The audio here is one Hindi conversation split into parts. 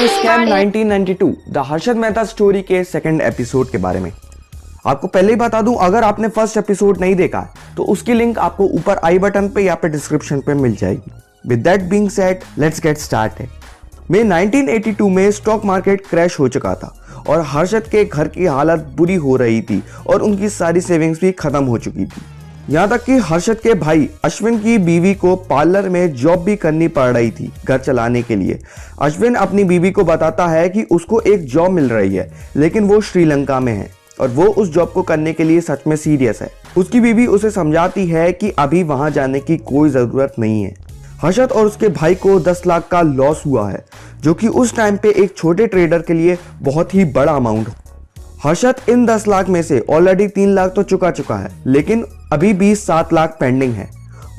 हूँ scam 1992 the Harshad Mehta story के सेकंड एपिसोड के बारे में। आपको पहले ही बता दूं, अगर आपने फर्स्ट एपिसोड नहीं देखा तो उसकी लिंक आपको ऊपर आई बटन पे या फिर डिस्क्रिप्शन पे मिल जाएगी। With that being said, let's get started. मई 1982 में स्टॉक मार्केट क्रैश हो चुका था और हर्षद के घर की हालत बुरी हो रही थी और उनकी सारी सेविंग्स भी खत्म हो चुकी थी। यहाँ तक कि हर्षद के भाई अश्विन की बीवी को पार्लर में जॉब भी करनी पड़ रही थी घर चलाने के लिए। अश्विन अपनी बीवी को बताता है कि उसको एक जॉब मिल रही है, लेकिन वो श्रीलंका में है और वो उस जॉब को करने के लिए सच में सीरियस है। उसकी बीवी उसे समझाती है कि अभी वहां जाने की कोई जरूरत नहीं है। हर्षद और उसके भाई को 10 लाख का लॉस हुआ है, जो कि उस टाइम पे एक छोटे ट्रेडर के लिए बहुत ही बड़ा अमाउंट। हर्षद इन 10 लाख में से ऑलरेडी 3 लाख तो चुका है, लेकिन अभी भी 7 लाख पेंडिंग है।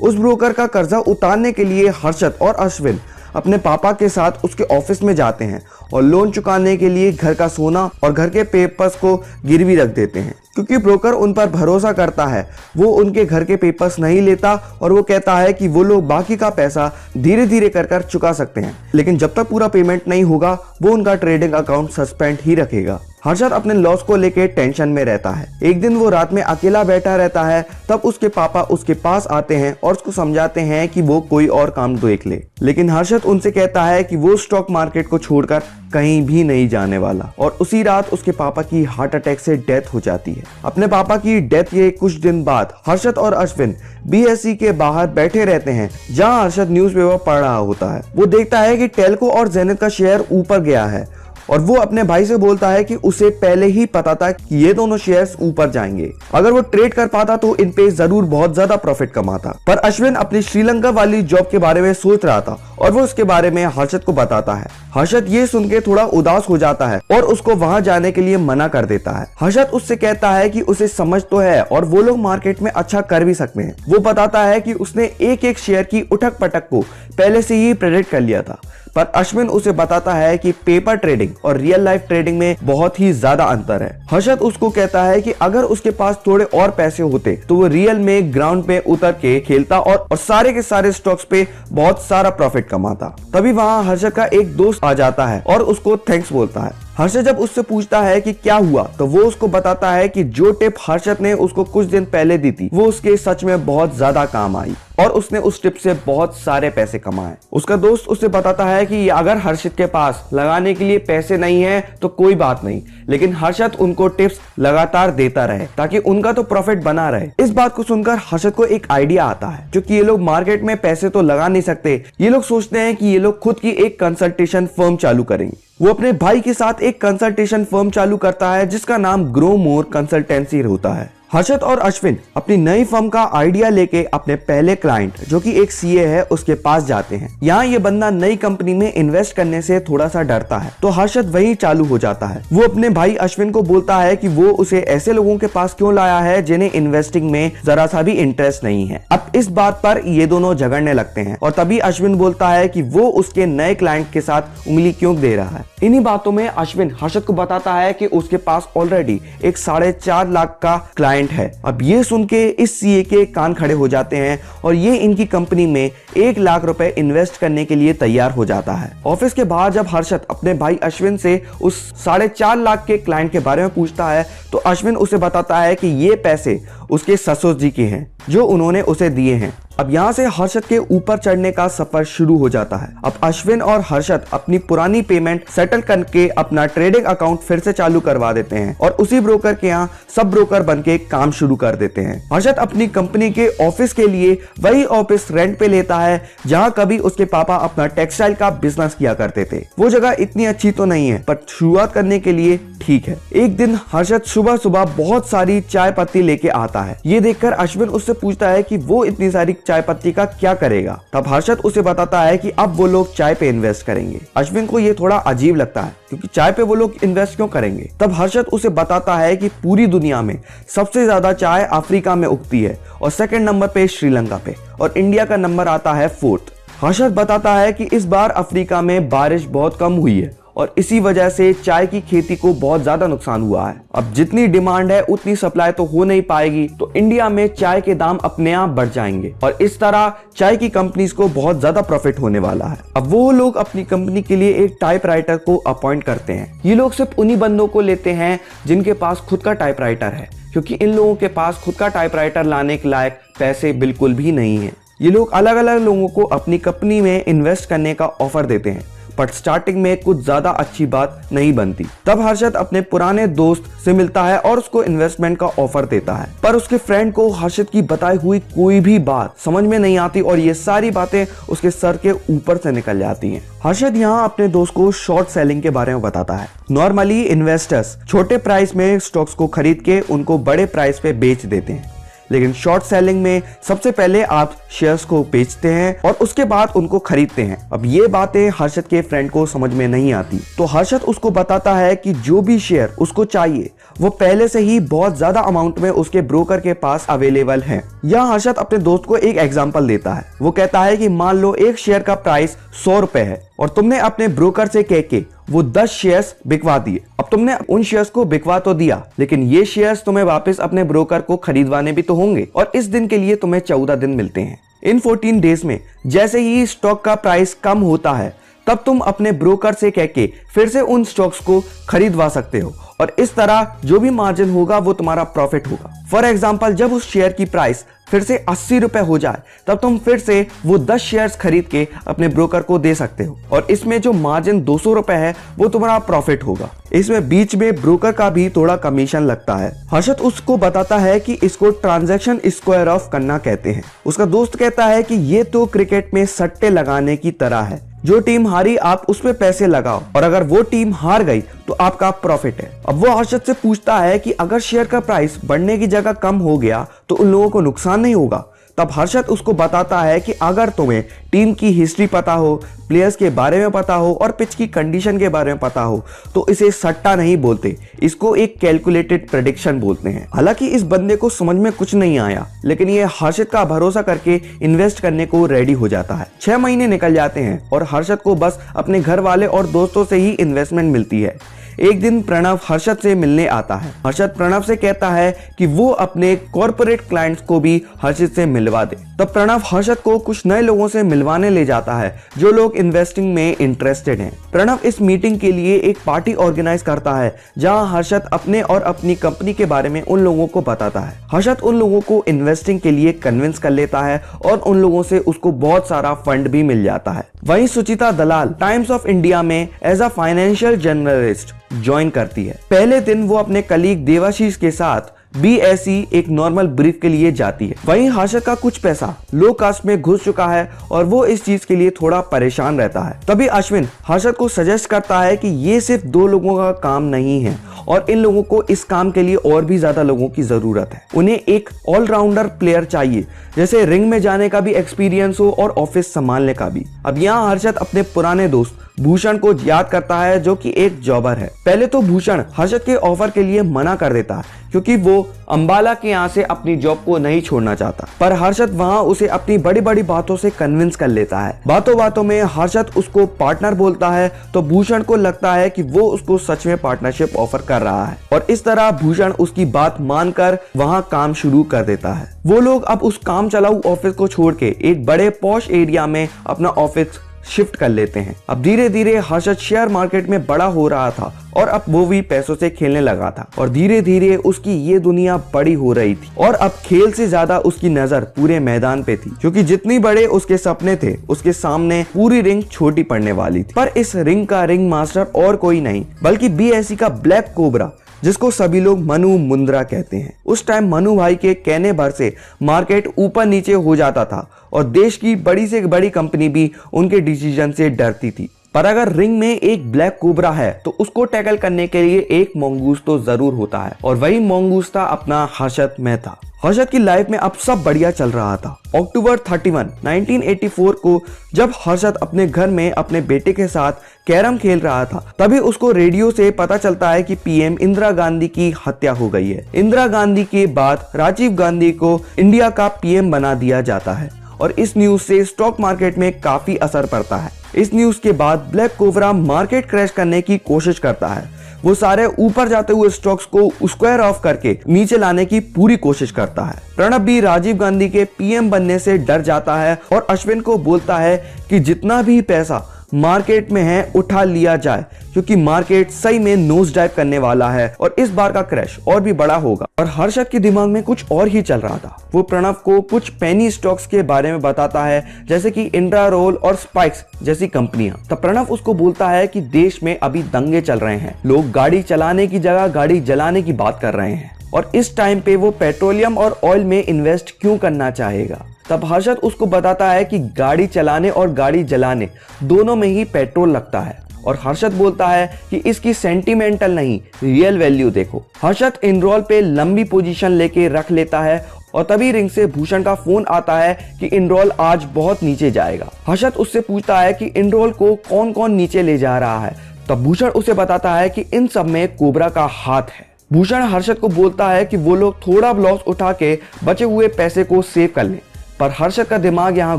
उस ब्रोकर का कर्जा उतारने के लिए हर्षद और अश्विन अपने पापा के साथ उसके ऑफिस में जाते हैं और लोन चुकाने के लिए घर का सोना और घर के पेपर्स को गिरवी रख देते हैं, क्योंकि ब्रोकर उन पर भरोसा करता है। वो उनके घर के पेपर्स नहीं लेता और वो कहता है कि वो लोग बाकी का पैसा धीरे धीरे कर चुका सकते हैं, लेकिन जब तक पूरा पेमेंट नहीं होगा वो उनका ट्रेडिंग अकाउंट सस्पेंड ही रखेगा। हर्षद अपने लॉस को लेके टेंशन में रहता है। एक दिन वो रात में अकेला बैठा रहता है, तब उसके पापा उसके पास आते हैं और उसको समझाते हैं कि वो कोई और काम देख ले, लेकिन हर्षद उनसे कहता है कि वो स्टॉक मार्केट को छोड़कर कहीं भी नहीं जाने वाला। और उसी रात उसके पापा की हार्ट अटैक से डेथ हो जाती है। अपने पापा की डेथ के कुछ दिन बाद हर्षद और अश्विन BSE के बाहर बैठे रहते हैं, जहां हर्षद न्यूज़पेपर पढ़ रहा होता है। वो देखता है कि टेल्को और जेनिथ का शेयर ऊपर गया है और वो अपने भाई से बोलता है कि उसे पहले ही पता था कि ये दोनों शेयर्स ऊपर जाएंगे। अगर वो ट्रेड कर पाता तो इन पे जरूर बहुत ज्यादा प्रॉफिट कमाता। पर अश्विन अपनी श्रीलंका वाली जॉब के बारे में सोच रहा था और वो उसके बारे में हर्षद को बताता है। हर्षद ये सुन के थोड़ा उदास हो जाता है और उसको वहां जाने के लिए मना कर देता है। हर्षद उससे कहता है कि उसे समझ तो है और वो लोग मार्केट में अच्छा कर भी सकते हैं। वो बताता है कि उसने एक शेयर की उठक पटक को पहले से ही प्रेडिक्ट कर लिया था। पर अश्विन उसे बताता है कि पेपर ट्रेडिंग और रियल लाइफ ट्रेडिंग में बहुत ही ज्यादा अंतर है। हर्षद उसको कहता है कि अगर उसके पास थोड़े और पैसे होते तो वो रियल में ग्राउंड पे उतर के खेलता और सारे के सारे स्टॉक्स पे बहुत सारा प्रॉफिट कमाता। तभी वहां हर्षद का एक दोस्त आ जाता है और उसको थैंक्स बोलता है। हर्षद जब उससे पूछता है कि क्या हुआ, तो वो उसको बताता है कि जो टिप हर्षद ने उसको कुछ दिन पहले दी थी वो उसके सच में बहुत ज्यादा काम आई और उसने उस टिप से बहुत सारे पैसे कमाए। उसका दोस्त उसे बताता है कि अगर हर्षद के पास लगाने के लिए पैसे नहीं है तो कोई बात नहीं, लेकिन हर्षद उनको टिप्स लगातार देता रहे ताकि उनका तो प्रॉफिट बना रहे। इस बात को सुनकर हर्षद को एक आइडिया आता है, क्योंकि ये लोग मार्केट में पैसे तो लगा नहीं सकते। ये लोग सोचते हैं कि ये लोग खुद की एक कंसल्टेशन फर्म चालू करेंगे। वो अपने भाई के साथ एक कंसल्टेशन फर्म चालू करता है जिसका नाम ग्रो मोर कंसल्टेंसी होता है। हर्षद और अश्विन अपनी नई फर्म का आइडिया लेके अपने पहले क्लाइंट, जो कि एक CA है, उसके पास जाते हैं। यहाँ ये बंदा नई कंपनी में इन्वेस्ट करने से थोड़ा सा डरता है, तो हर्षद वही चालू हो जाता है। वो अपने भाई अश्विन को बोलता है कि वो उसे ऐसे लोगों के पास क्यों लाया है जिन्हें इन्वेस्टिंग में जरा सा भी इंटरेस्ट नहीं है। अब इस बात पर ये दोनों झगड़ने लगते हैं और तभी अश्विन बोलता है कि वो उसके नए क्लाइंट के साथ उंगली क्यों दे रहा है। इन्हीं बातों में अश्विन हर्षद को बताता है कि उसके पास ऑलरेडी एक 4.5 लाख का क्लाइंट है। अब ये सुन के इस CA के कान खड़े हो जाते हैं और ये इनकी कंपनी में 1 लाख रुपए इन्वेस्ट करने के लिए तैयार हो जाता है। ऑफिस के बाहर जब हर्षद अपने भाई अश्विन से उस 4.5 लाख के क्लाइंट के बारे में पूछता है तो अश्विन उसे बताता है कि ये पैसे उसके ससुर जी के हैं जो उन्होंने उसे दिए हैं। अब यहाँ से हर्षद के ऊपर चढ़ने का सफर शुरू हो जाता है। अब अश्विन और हर्षद अपनी पुरानी पेमेंट सेटल करके अपना ट्रेडिंग अकाउंट फिर से चालू करवा देते हैं और उसी ब्रोकर के यहाँ सब ब्रोकर बनके काम शुरू कर देते हैं। हर्षद अपनी कंपनी के ऑफिस के लिए वही ऑफिस रेंट पे लेता है जहाँ कभी उसके पापा अपना टेक्सटाइल का बिजनेस किया करते थे। वो जगह इतनी अच्छी तो नहीं है, पर शुरुआत करने के लिए ठीक है। एक दिन हर्षद सुबह सुबह बहुत सारी चाय पत्ती लेके आता है। ये देखकर अश्विन उससे पूछता है कि वो इतनी सारी चाय पत्ती का क्या करेगा। तब हर्षद उसे बताता है कि अब वो लोग चाय पे इन्वेस्ट करेंगे। अश्विन को ये थोड़ा अजीब लगता है, क्योंकि चाय पे वो लोग इन्वेस्ट क्यों करेंगे। तब हर्षद उसे बताता है कि पूरी दुनिया में सबसे ज्यादा चाय अफ्रीका में उगती है और सेकंड नंबर पे श्रीलंका पे और इंडिया का नंबर आता है 4th। हर्षद बताता है कि इस बार अफ्रीका में बारिश बहुत कम हुई है और इसी वजह से चाय की खेती को बहुत ज्यादा नुकसान हुआ है। अब जितनी डिमांड है उतनी सप्लाई तो हो नहीं पाएगी, तो इंडिया में चाय के दाम अपने आप बढ़ जाएंगे और इस तरह चाय की कंपनीज को बहुत ज्यादा प्रॉफिट होने वाला है। अब वो लोग अपनी कंपनी के लिए एक टाइपराइटर को अपॉइंट करते हैं। ये लोग सिर्फ उन्हीं बंदों को लेते हैं जिनके पास खुद का टाइपराइटर है, क्योंकि इन लोगों के पास खुद का टाइपराइटर लाने के लायक पैसे बिल्कुल भी नहीं है। ये लोग अलग अलग लोगों को अपनी कंपनी में इन्वेस्ट करने का ऑफर देते हैं, बट स्टार्टिंग में कुछ ज्यादा अच्छी बात नहीं बनती। तब हर्षद अपने पुराने दोस्त से मिलता है और उसको इन्वेस्टमेंट का ऑफर देता है, पर उसके फ्रेंड को हर्षद की बताई हुई कोई भी बात समझ में नहीं आती और ये सारी बातें उसके सर के ऊपर से निकल जाती हैं। हर्षद यहाँ अपने दोस्त को शॉर्ट सेलिंग के बारे में बताता है। नॉर्मली इन्वेस्टर्स छोटे प्राइस में स्टॉक्स को खरीद के उनको बड़े प्राइस पे बेच देते हैं, लेकिन शॉर्ट सेलिंग में सबसे पहले आप शेयर्स को बेचते हैं और उसके बाद उनको खरीदते हैं। अब ये बातें हर्षद के फ्रेंड को समझ में नहीं आती, तो हर्षद उसको बताता है कि जो भी शेयर उसको चाहिए वो पहले से ही बहुत ज्यादा अमाउंट में उसके ब्रोकर के पास अवेलेबल है। यह हर्षद अपने दोस्त को एक एग्जांपल देता है। वो कहता है कि मान लो एक शेयर का प्राइस 100 रुपए है और तुमने अपने ब्रोकर से कह के वो 10 शेयर्स बिकवा दिए। अब तुमने उन शेयर्स को बिकवा तो दिया, लेकिन ये शेयर्स तुम्हें वापस अपने ब्रोकर को खरीदवाने भी तो होंगे और इस दिन के लिए तुम्हें 14 दिन मिलते हैं। इन 14 डेज में जैसे ही स्टॉक का प्राइस कम होता है तब तुम अपने ब्रोकर से कह के फिर से उन स्टॉक्स को खरीदवा सकते हो और इस तरह जो भी मार्जिन होगा वो तुम्हारा प्रॉफिट होगा। फॉर एग्जांपल, जब उस शेयर की प्राइस फिर से 80 रुपए हो जाए तब तुम फिर से वो 10 शेयर्स खरीद के अपने ब्रोकर को दे सकते हो और इसमें जो मार्जिन 200 रुपए है वो तुम्हारा प्रॉफिट होगा। इसमें बीच में ब्रोकर का भी थोड़ा कमीशन लगता है। हर्षद उसको बताता है कि इसको ट्रांजैक्शन स्क्वायर ऑफ करना कहते हैं। उसका दोस्त कहता है कि ये तो क्रिकेट में सट्टे लगाने की तरह है, जो टीम हारी आप उसमें पैसे लगाओ और अगर वो टीम हार गई तो आपका प्रॉफिट है। अब वो हर्षद से पूछता है कि अगर शेयर का प्राइस बढ़ने की जगह कम हो गया तो उन लोगों को नुकसान नहीं होगा। तब हर्षद उसको बताता है कि अगर तुम्हें टीम की हिस्ट्री पता हो, प्लेयर्स के बारे में पता हो और पिच की कंडीशन के बारे में पता हो तो इसे सट्टा नहीं बोलते, इसको एक कैलकुलेटेड प्रेडिक्शन बोलते हैं। हालांकि इस बंदे को समझ में कुछ नहीं आया, लेकिन ये हर्षद का भरोसा करके इन्वेस्ट करने को रेडी हो जाता है। 6 महीने निकल जाते हैं और हर्षद को बस अपने घर वाले और दोस्तों से ही इन्वेस्टमेंट मिलती है। एक दिन प्रणव हर्षद से मिलने आता है। हर्षद प्रणव से कहता है कि वो अपने कॉर्पोरेट क्लाइंट्स को भी हर्षद से मिलवा दे। तब प्रणव हर्षद को कुछ नए लोगों से मिलवाने ले जाता है जो लोग इन्वेस्टिंग में इंटरेस्टेड हैं। प्रणव इस मीटिंग के लिए एक पार्टी ऑर्गेनाइज करता है जहां हर्षद अपने और अपनी कंपनी के बारे में उन लोगों को बताता है। हर्षद उन लोगों को इन्वेस्टिंग के लिए कन्विंस कर लेता है और उन लोगों से उसको बहुत सारा फंड भी मिल जाता है। वहीं Suchita Dalal Times of India में as a financial journalist join करती है। पहले दिन वो अपने कलीग देवाशीष के साथ BSE एक नॉर्मल ब्रीफ के लिए जाती है। वहीं हर्षद का कुछ पैसा लो कास्ट में घुस चुका है और वो इस चीज के लिए थोड़ा परेशान रहता है। तभी अश्विन हर्षद को सजेस्ट करता है कि ये सिर्फ 2 लोगों का काम नहीं है और इन लोगों को इस काम के लिए और भी ज्यादा लोगों की जरूरत है। उन्हें एक ऑलराउंडर प्लेयर चाहिए, जैसे रिंग में जाने का भी एक्सपीरियंस हो और ऑफिस संभालने का भी। अब यहाँ हर्षद अपने पुराने दोस्त भूषण को याद करता है जो कि एक जॉबर है। पहले तो भूषण हर्षद के ऑफर के लिए मना कर देता है क्योंकि वो अंबाला के यहाँ से अपनी जॉब को नहीं छोड़ना चाहता, पर हर्षद वहाँ उसे अपनी बड़ी बड़ी बातों से कन्विंस कर लेता है। बातों बातों में हर्षद उसको पार्टनर बोलता है तो भूषण को लगता है कि वो उसको सच में पार्टनरशिप ऑफर कर रहा है और इस तरह भूषण उसकी बात मानकर वहाँ काम शुरू कर देता है। वो लोग अब उस काम चलाऊ ऑफिस को छोड़ के एक बड़े पॉश एरिया में अपना ऑफिस शिफ्ट कर लेते हैं। अब धीरे धीरे हर्षद शेयर मार्केट में बड़ा हो रहा था और अब वो भी पैसों से खेलने लगा था और धीरे धीरे उसकी ये दुनिया बड़ी हो रही थी और अब खेल से ज्यादा उसकी नजर पूरे मैदान पे थी, क्योंकि जितनी बड़े उसके सपने थे उसके सामने पूरी रिंग छोटी पड़ने वाली थी। पर इस रिंग का रिंग मास्टर और कोई नहीं बल्कि BSE का ब्लैक कोबरा, जिसको सभी लोग मनु मुंद्रा कहते हैं। उस टाइम मनु भाई के कहने भर से मार्केट ऊपर नीचे हो जाता था और देश की बड़ी से बड़ी कंपनी भी उनके डिसीजन से डरती थी। पर अगर रिंग में एक ब्लैक कोबरा है तो उसको टैकल करने के लिए एक मंगूस तो जरूर होता है और वही मंगूस था अपना हर्षद मेहता। हर्षद की लाइफ में अब सब बढ़िया चल रहा था। अक्टूबर 31, 1984 को जब हर्षद अपने घर में अपने बेटे के साथ कैरम खेल रहा था तभी उसको रेडियो से पता चलता है कि PM इंदिरा गांधी की हत्या हो गई है। इंदिरा गांधी के बाद राजीव गांधी को इंडिया का PM बना दिया जाता है और इस न्यूज से स्टॉक मार्केट में काफी असर पड़ता है। इस न्यूज के बाद ब्लैक कोबरा मार्केट क्रैश करने की कोशिश करता है। वो सारे ऊपर जाते हुए स्टॉक्स को स्क्वायर ऑफ करके नीचे लाने की पूरी कोशिश करता है। प्रणब भी राजीव गांधी के पीएम बनने से डर जाता है और अश्विन को बोलता है कि जितना भी पैसा मार्केट में है उठा लिया जाए, क्योंकि मार्केट सही में नोज डाइव करने वाला है और इस बार का क्रैश और भी बड़ा होगा। और हर्षद के दिमाग में कुछ और ही चल रहा था। वो प्रणव को कुछ पेनी स्टॉक्स के बारे में बताता है, जैसे कि इंड्रारोल और स्पाइक्स जैसी कंपनियां। तब प्रणव उसको बोलता है कि देश में अभी दंगे चल रहे हैं, लोग गाड़ी चलाने की जगह गाड़ी जलाने की बात कर रहे हैं और इस टाइम पे वो पेट्रोलियम और ऑयल में इन्वेस्ट क्यों करना चाहेगा। तब हर्षद उसको बताता है कि गाड़ी चलाने और गाड़ी जलाने दोनों में ही पेट्रोल लगता है और हर्षद बोलता है कि इसकी सेंटिमेंटल नहीं रियल वैल्यू देखो। हर्षद इनरोल पे लंबी पोजीशन लेके रख लेता है और तभी रिंग से भूषण का फोन आता है कि इनरोल आज बहुत नीचे जाएगा। हर्षद उससे पूछता है कि इनरोल को कौन कौन नीचे ले जा रहा है। तब भूषण उसे बताता है कि इन सब में कोबरा का हाथ है। भूषण हर्षद को बोलता है कि वो लोग थोड़ा लॉस उठा के बचे हुए पैसे को सेव कर लें, पर हर्षद का दिमाग यहाँ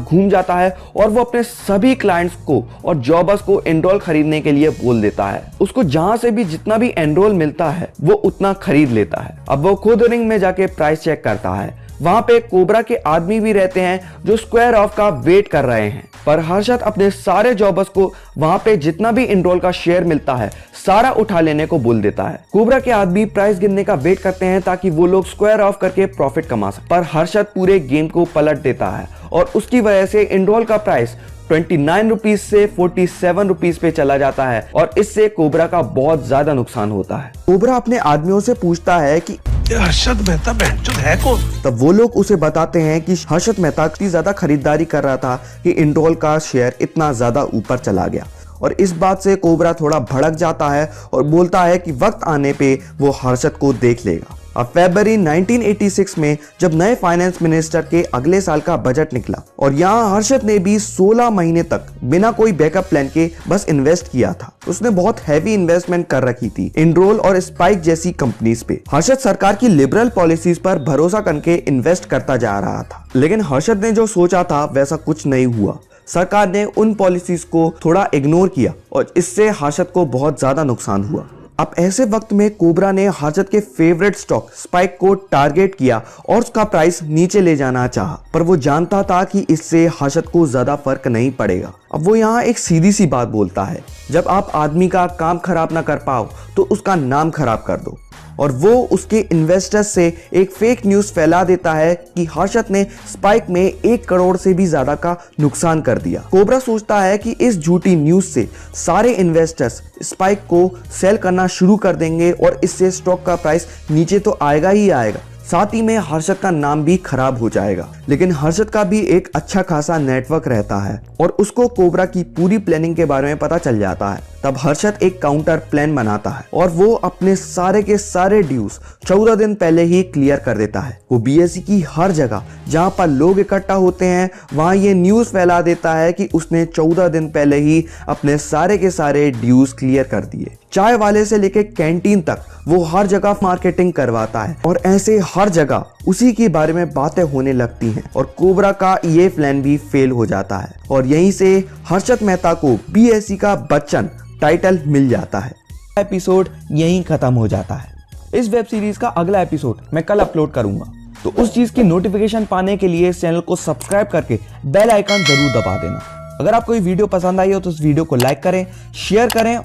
घूम जाता है और वो अपने सभी क्लाइंट्स को और जॉबर्स को एनरोल खरीदने के लिए बोल देता है। उसको जहां से भी जितना भी एनरोल मिलता है वो उतना खरीद लेता है। अब वो खुद रिंग में जाके प्राइस चेक करता है। वहां पे कोबरा के आदमी भी रहते हैं जो स्क्वायर ऑफ का वेट कर रहे हैं, पर हर्षद अपने सारे जॉबर्स को वहां पे जितना भी इनरोल का शेयर मिलता है सारा उठा लेने को बोल देता है। कोबरा के आदमी प्राइस गिनने का वेट करते हैं ताकि वो लोग स्क्वायर ऑफ करके प्रॉफिट कमा सके, पर हर्षद पूरे गेम को पलट देता है और उसकी वजह से इनरोल का प्राइस 29 रुपीज से 47 रुपीज पे चला जाता है और इससे कोबरा का बहुत ज्यादा नुकसान होता है। कोबरा अपने आदमियों से पूछता है कि हर्षद मेहता बहनचोद है कौन? तब वो लोग उसे बताते हैं कि हर्षद मेहता इतनी ज्यादा खरीदारी कर रहा था कि इनरोल का शेयर इतना ज्यादा ऊपर चला गया और इस बात से कोबरा थोड़ा भड़क जाता है और बोलता है कि वक्त आने पे वो हर्षद को देख लेगा। अब फरवरी 1986 में जब नए फाइनेंस मिनिस्टर के अगले साल का बजट निकला और यहाँ हर्षद ने भी 16 महीने तक बिना कोई बैकअप प्लान के बस इन्वेस्ट किया था। उसने बहुत हैवी इन्वेस्टमेंट कर रखी थी इनरोल और स्पाइक जैसी कंपनीज पे। हर्षद सरकार की लिबरल पॉलिसीज पर भरोसा करके इन्वेस्ट करता जा रहा था, लेकिन हर्षद ने जो सोचा था वैसा कुछ नहीं हुआ। सरकार ने उन पॉलिसीज को थोड़ा इग्नोर किया और इससे हर्षद को बहुत ज्यादा नुकसान हुआ। अब ऐसे वक्त में कोबरा ने हर्षद के फेवरेट स्टॉक स्पाइक को टारगेट किया और उसका प्राइस नीचे ले जाना चाहा, पर वो जानता था कि इससे हर्षद को ज्यादा फर्क नहीं पड़ेगा। अब वो यहाँ एक सीधी सी बात बोलता है, जब आप आदमी का काम खराब ना कर पाओ तो उसका नाम खराब कर दो, और वो उसके इन्वेस्टर्स से एक फेक न्यूज फैला देता है कि हर्षद ने स्पाइक में 1 करोड़ से भी ज्यादा का नुकसान कर दिया। कोबरा सोचता है कि इस झूठी न्यूज से सारे इन्वेस्टर्स स्पाइक को सेल करना शुरू कर देंगे और इससे स्टॉक का प्राइस नीचे तो आएगा ही आएगा, साथ ही में हर्षद का नाम भी खराब हो जाएगा। लेकिन हर्षद का भी एक अच्छा खासा नेटवर्क रहता है और उसको कोबरा की पूरी प्लानिंग के बारे में पता चल जाता है। तब हर्षद एक काउंटर प्लान बनाता है और वो अपने सारे के सारे ड्यूज 14 दिन पहले ही क्लियर कर देता है। वो बीएसई की हर जगह जहां पर लोग इकट्ठा होते हैं वहां ये न्यूज फैला देता है कि उसने 14 दिन पहले ही अपने सारे के सारे ड्यूज क्लियर कर दिए। चाय वाले से लेके कैंटीन तक वो हर जगह मार्केटिंग करवाता है और ऐसे हर जगह उसी के बारे में बातें होने लगती हैं और कोबरा का ये प्लान भी फेल हो जाता है और यहीं से हर्षद मेहता को बीएसई का बच्चन टाइटल मिल जाता है। एपिसोड यहीं खत्म हो जाता है। इस वेब सीरीज का अगला एपिसोड मैं कल अपलोड करूंगा, तो उस चीज की नोटिफिकेशन पाने के लिए चैनल को सब्सक्राइब करके बेल आइकन जरूर दबा देना। अगर आपको ये वीडियो पसंद आई हो तो इस वीडियो को लाइक करें, शेयर करें।